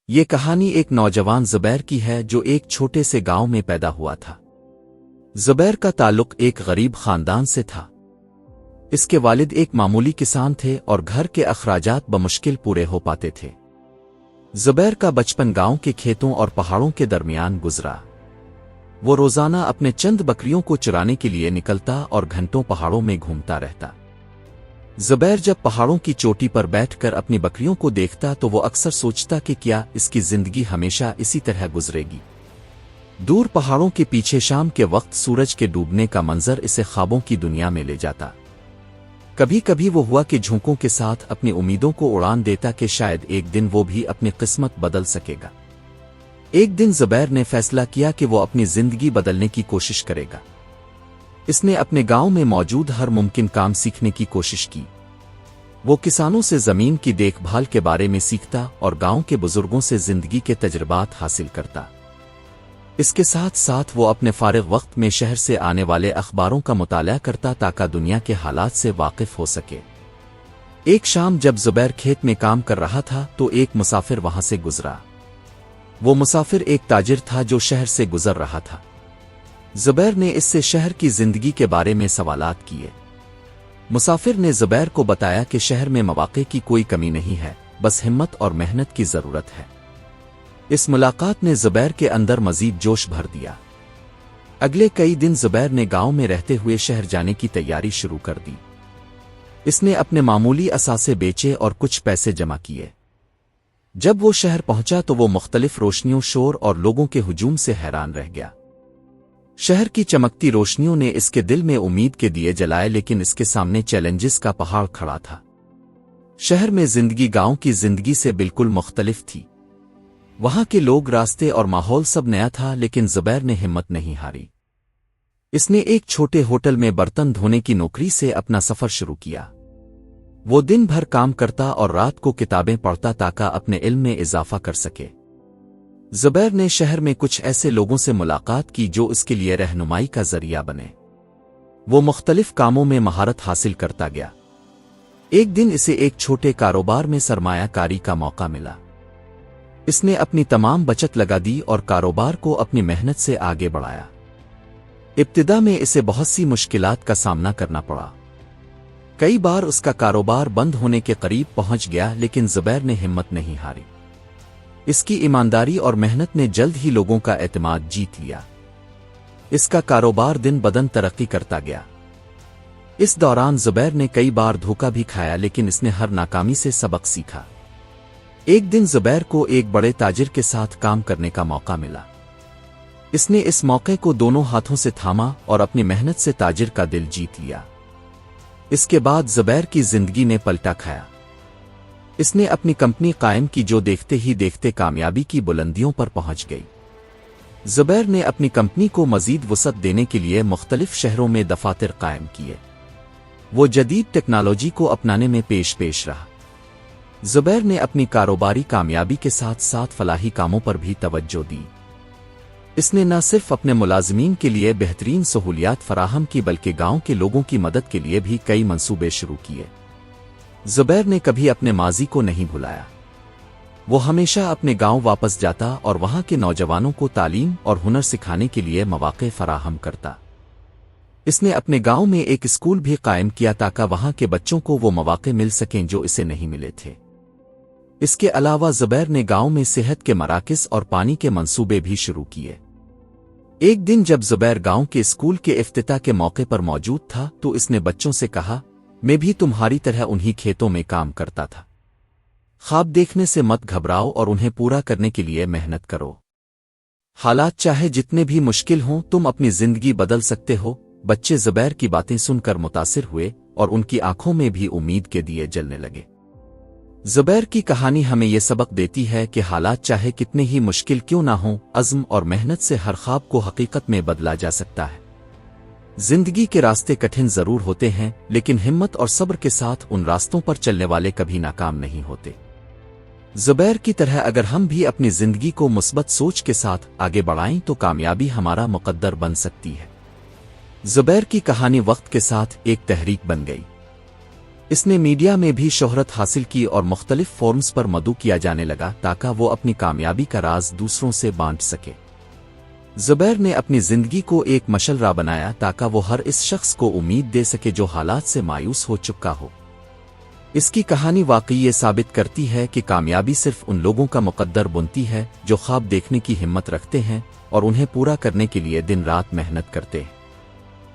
یہ کہانی ایک نوجوان زبیر کی ہے جو ایک چھوٹے سے گاؤں میں پیدا ہوا تھا۔ زبیر کا تعلق ایک غریب خاندان سے تھا۔ اس کے والد ایک معمولی کسان تھے اور گھر کے اخراجات بمشکل پورے ہو پاتے تھے۔ زبیر کا بچپن گاؤں کے کھیتوں اور پہاڑوں کے درمیان گزرا۔ وہ روزانہ اپنے چند بکریوں کو چرانے کے لیے نکلتا اور گھنٹوں پہاڑوں میں گھومتا رہتا۔ زبیر جب پہاڑوں کی چوٹی پر بیٹھ کر اپنی بکریوں کو دیکھتا تو وہ اکثر سوچتا کہ کیا اس کی زندگی ہمیشہ اسی طرح گزرے گی۔ دور پہاڑوں کے پیچھے شام کے وقت سورج کے ڈوبنے کا منظر اسے خوابوں کی دنیا میں لے جاتا۔ کبھی کبھی وہ ہوا کہ جھونکوں کے ساتھ اپنی امیدوں کو اڑان دیتا کہ شاید ایک دن وہ بھی اپنی قسمت بدل سکے گا۔ ایک دن زبیر نے فیصلہ کیا کہ وہ اپنی زندگی بدلنے کی کوشش کرے گا۔ اس نے اپنے گاؤں میں موجود ہر ممکن کام سیکھنے کی کوشش کی۔ وہ کسانوں سے زمین کی دیکھ بھال کے بارے میں سیکھتا اور گاؤں کے بزرگوں سے زندگی کے تجربات حاصل کرتا۔ اس کے ساتھ ساتھ وہ اپنے فارغ وقت میں شہر سے آنے والے اخباروں کا مطالعہ کرتا تاکہ دنیا کے حالات سے واقف ہو سکے۔ ایک شام جب زبیر کھیت میں کام کر رہا تھا تو ایک مسافر وہاں سے گزرا۔ وہ مسافر ایک تاجر تھا جو شہر سے گزر رہا تھا۔ زبیر نے اس سے شہر کی زندگی کے بارے میں سوالات کیے۔ مسافر نے زبیر کو بتایا کہ شہر میں مواقع کی کوئی کمی نہیں ہے، بس ہمت اور محنت کی ضرورت ہے۔ اس ملاقات نے زبیر کے اندر مزید جوش بھر دیا۔ اگلے کئی دن زبیر نے گاؤں میں رہتے ہوئے شہر جانے کی تیاری شروع کر دی۔ اس نے اپنے معمولی اثاثے بیچے اور کچھ پیسے جمع کیے۔ جب وہ شہر پہنچا تو وہ مختلف روشنیوں، شور اور لوگوں کے ہجوم سے حیران رہ گیا۔ شہر کی چمکتی روشنیوں نے اس کے دل میں امید کے دیے جلائے، لیکن اس کے سامنے چیلنجز کا پہاڑ کھڑا تھا۔ شہر میں زندگی گاؤں کی زندگی سے بالکل مختلف تھی۔ وہاں کے لوگ، راستے اور ماحول سب نیا تھا، لیکن زبیر نے ہمت نہیں ہاری۔ اس نے ایک چھوٹے ہوٹل میں برتن دھونے کی نوکری سے اپنا سفر شروع کیا۔ وہ دن بھر کام کرتا اور رات کو کتابیں پڑھتا تاکہ اپنے علم میں اضافہ کر سکے۔ زبیر نے شہر میں کچھ ایسے لوگوں سے ملاقات کی جو اس کے لیے رہنمائی کا ذریعہ بنے۔ وہ مختلف کاموں میں مہارت حاصل کرتا گیا۔ ایک دن اسے ایک چھوٹے کاروبار میں سرمایہ کاری کا موقع ملا۔ اس نے اپنی تمام بچت لگا دی اور کاروبار کو اپنی محنت سے آگے بڑھایا۔ ابتدا میں اسے بہت سی مشکلات کا سامنا کرنا پڑا۔ کئی بار اس کا کاروبار بند ہونے کے قریب پہنچ گیا، لیکن زبیر نے ہمت نہیں ہاری۔ اس کی ایمانداری اور محنت نے جلد ہی لوگوں کا اعتماد جیت لیا۔ اس کا کاروبار دن بدن ترقی کرتا گیا۔ اس دوران زبیر نے کئی بار دھوکہ بھی کھایا، لیکن اس نے ہر ناکامی سے سبق سیکھا۔ ایک دن زبیر کو ایک بڑے تاجر کے ساتھ کام کرنے کا موقع ملا۔ اس نے اس موقع کو دونوں ہاتھوں سے تھاما اور اپنی محنت سے تاجر کا دل جیت لیا۔ اس کے بعد زبیر کی زندگی نے پلٹا کھایا۔ اس نے اپنی کمپنی قائم کی جو دیکھتے ہی دیکھتے کامیابی کی بلندیوں پر پہنچ گئی۔ زبیر نے اپنی کمپنی کو مزید وسعت دینے کے لیے مختلف شہروں میں دفاتر قائم کیے۔ وہ جدید ٹیکنالوجی کو اپنانے میں پیش رہا۔ زبیر نے اپنی کاروباری کامیابی کے ساتھ ساتھ فلاحی کاموں پر بھی توجہ دی۔ اس نے نہ صرف اپنے ملازمین کے لیے بہترین سہولیات فراہم کی بلکہ گاؤں کے لوگوں کی مدد کے لیے بھی کئی منصوبے شروع کیے۔ زبیر نے کبھی اپنے ماضی کو نہیں بھلایا۔ وہ ہمیشہ اپنے گاؤں واپس جاتا اور وہاں کے نوجوانوں کو تعلیم اور ہنر سکھانے کے لیے مواقع فراہم کرتا۔ اس نے اپنے گاؤں میں ایک اسکول بھی قائم کیا تاکہ وہاں کے بچوں کو وہ مواقع مل سکیں جو اسے نہیں ملے تھے۔ اس کے علاوہ زبیر نے گاؤں میں صحت کے مراکز اور پانی کے منصوبے بھی شروع کیے۔ ایک دن جب زبیر گاؤں کے اسکول کے افتتاح کے موقع پر موجود تھا تو اس نے بچوں سے کہا، میں بھی تمہاری طرح انہی کھیتوں میں کام کرتا تھا۔ خواب دیکھنے سے مت گھبراؤ اور انہیں پورا کرنے کے لیے محنت کرو۔ حالات چاہے جتنے بھی مشکل ہوں، تم اپنی زندگی بدل سکتے ہو۔ بچے زبیر کی باتیں سن کر متاثر ہوئے اور ان کی آنکھوں میں بھی امید کے دیے جلنے لگے۔ زبیر کی کہانی ہمیں یہ سبق دیتی ہے کہ حالات چاہے کتنے ہی مشکل کیوں نہ ہوں، عزم اور محنت سے ہر خواب کو حقیقت میں بدلا جا سکتا ہے۔ زندگی کے راستے کٹھن ضرور ہوتے ہیں، لیکن ہمت اور صبر کے ساتھ ان راستوں پر چلنے والے کبھی ناکام نہیں ہوتے۔ زبیر کی طرح اگر ہم بھی اپنی زندگی کو مثبت سوچ کے ساتھ آگے بڑھائیں تو کامیابی ہمارا مقدر بن سکتی ہے۔ زبیر کی کہانی وقت کے ساتھ ایک تحریک بن گئی۔ اس نے میڈیا میں بھی شہرت حاصل کی اور مختلف فورمز پر مدعو کیا جانے لگا تاکہ وہ اپنی کامیابی کا راز دوسروں سے بانٹ سکے۔ زبیر نے اپنی زندگی کو ایک مشل راہ بنایا تاکہ وہ ہر اس شخص کو امید دے سکے جو حالات سے مایوس ہو چکا ہو۔ اس کی کہانی واقعی یہ ثابت کرتی ہے کہ کامیابی صرف ان لوگوں کا مقدر بنتی ہے جو خواب دیکھنے کی ہمت رکھتے ہیں اور انہیں پورا کرنے کے لیے دن رات محنت کرتے ہیں۔